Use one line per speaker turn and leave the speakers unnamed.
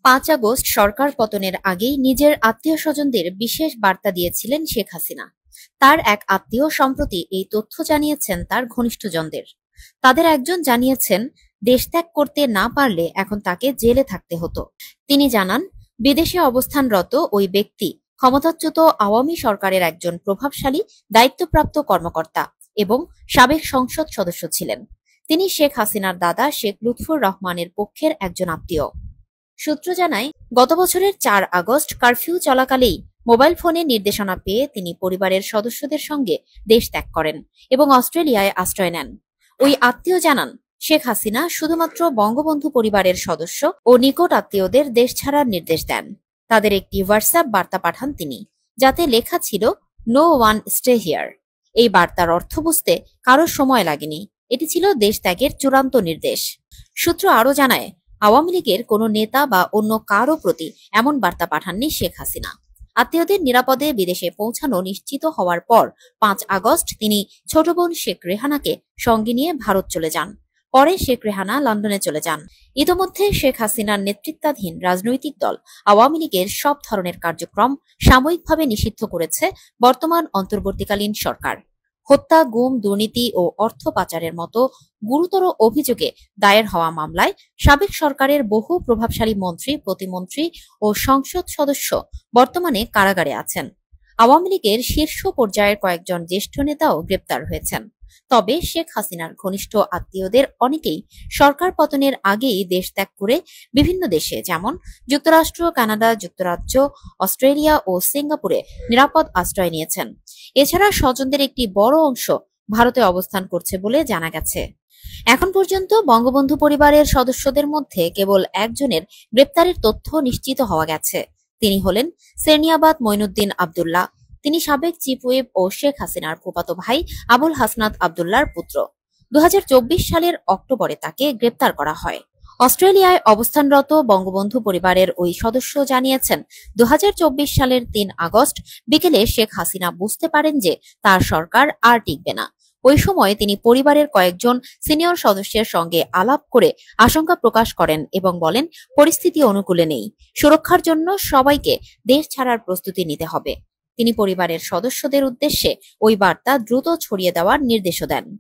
৫ August সরকার পতনের আগেই নিজের আত্মীয়-স্বজনদের বিশেষ বার্তা দিয়েছিলেন শেখ হাসিনা। তার এক আত্মীয় সম্প্রতি এই তথ্য জানিয়েছেন তার ঘনিষ্ঠজনদের। তাদের একজন জানিয়েছেন, দেশ ত্যাগ করতে না পারলে এখন তাকে জেলে থাকতে হতো। তিনি জানান, বিদেশে অবস্থানরত ওই ব্যক্তি ক্ষমতাচ্যুত আওয়ামী সরকারের একজন প্রভাবশালী দায়িত্বপ্রাপ্ত কর্মকর্তা এবং সাবেক সংসদ সদস্য ছিলেন। তিনি শেখ হাসিনার দাদা শেখ লুৎফর রহমানের পক্ষের একজন আত্মীয়। সূত্র জানায়, গত বছরের ৪ আগস্ট কারফিউ চলাকালেই মোবাইল ফোনে নির্দেশনা পেয়ে তিনি পরিবারের সদস্যদের সঙ্গে দেশ ত্যাগ করেন এবং অস্ট্রেলিয়ায় আশ্রয় নেন। ওই আত্মীয় জানান, শেখ হাসিনা শুধুমাত্র বঙ্গবন্ধু পরিবারের সদস্য ও নিকট আত্মীয়দের দেশ ছাড়ার নির্দেশ দেন। তাদের একটি হোয়াটসঅ্যাপ বার্তা পাঠান তিনি, যাতে লেখা ছিল, "নো ওয়ান স্টে হিয়ার"। এই বার্তার অর্থ বুঝতে কারো সময় লাগেনি। এটি ছিল দেশ ত্যাগের চূড়ান্ত নির্দেশ। সূত্র আরও জানায়, আওয়ামী লীগের কোনো নেতা বা অন্য কারও প্রতি এমন বার্তা পাঠাননি শেখ হাসিনা। আত্মীয়দের নিরাপদে বিদেশে পৌঁছানো নিশ্চিত হওয়ার পর ৫ আগস্ট তিনি ছোট বোন শেখ রেহানাকে সঙ্গে নিয়ে ভারত চলে যান। পরে শেখ রেহানা লন্ডনে চলে যান। ইতোমধ্যে শেখ হাসিনার নেতৃত্বাধীন রাজনৈতিক দল আওয়ামী লীগের সব ধরনের কার্যক্রম সাময়িকভাবে নিষিদ্ধ করেছে বর্তমান অন্তর্বর্তীকালীন সরকার। হত্যা, গুম, দুর্নীতি ও অর্থ পাচারের মতো গুরুতর অভিযোগে দায়ের হওয়া মামলায় সাবেক সরকারের বহু প্রভাবশালী মন্ত্রী, প্রতিমন্ত্রী ও সংসদ সদস্য বর্তমানে কারাগারে আছেন। আওয়ামী লীগের শীর্ষ পর্যায়ের কয়েকজন জ্যেষ্ঠ নেতাও গ্রেপ্তার হয়েছেন। তবে শেখ হাসিনার ঘনিষ্ঠ আত্মীয়দের অনেকেই সরকার পতনের আগেই দেশ ত্যাগ করে বিভিন্ন দেশে, যেমন যুক্তরাষ্ট্র, কানাডা, যুক্তরাজ্য, অস্ট্রেলিয়া ও সিঙ্গাপুরে নিরাপদ আশ্রয় নিয়েছেন। এছাড়া স্বজনদের একটি বড় অংশ ভারতে অবস্থান করছে বলে জানা গেছে। এখন পর্যন্ত বঙ্গবন্ধু পরিবারের সদস্যদের মধ্যে কেবল একজনের গ্রেপ্তারের তথ্য নিশ্চিত হওয়া গেছে। তিনি হলেন সেরনিয়াবাদ মঈনুদ্দিন আবদুল্লাহ। তিনি সাবেক চিফ হুইপ ও শেখ হাসিনার ফুফাতো ভাই আবুল হাসনাত আবদুল্লাহর পুত্র। ২০২৪ সালের অক্টোবরে তাকে গ্রেপ্তার করা হয়। অস্ট্রেলিয়ায় অবস্থানরত বঙ্গবন্ধু পরিবারের ওই সদস্য জানিয়েছেন, ২০২৪ সালের ৩ আগস্ট বিকেলে শেখ হাসিনা বুঝতে পারেন যে তার সরকার আর টিকবে না। ওই সময় তিনি পরিবারের কয়েকজন সিনিয়র সদস্যের সঙ্গে আলাপ করে আশঙ্কা প্রকাশ করেন এবং বলেন, পরিস্থিতি অনুকূলে নেই, সুরক্ষার জন্য সবাইকে দেশ ছাড়ার প্রস্তুতি নিতে হবে। তিনি পরিবারের সদস্যদের উদ্দেশ্যে ওই বার্তা দ্রুত ছড়িয়ে দেওয়ার নির্দেশও দেন।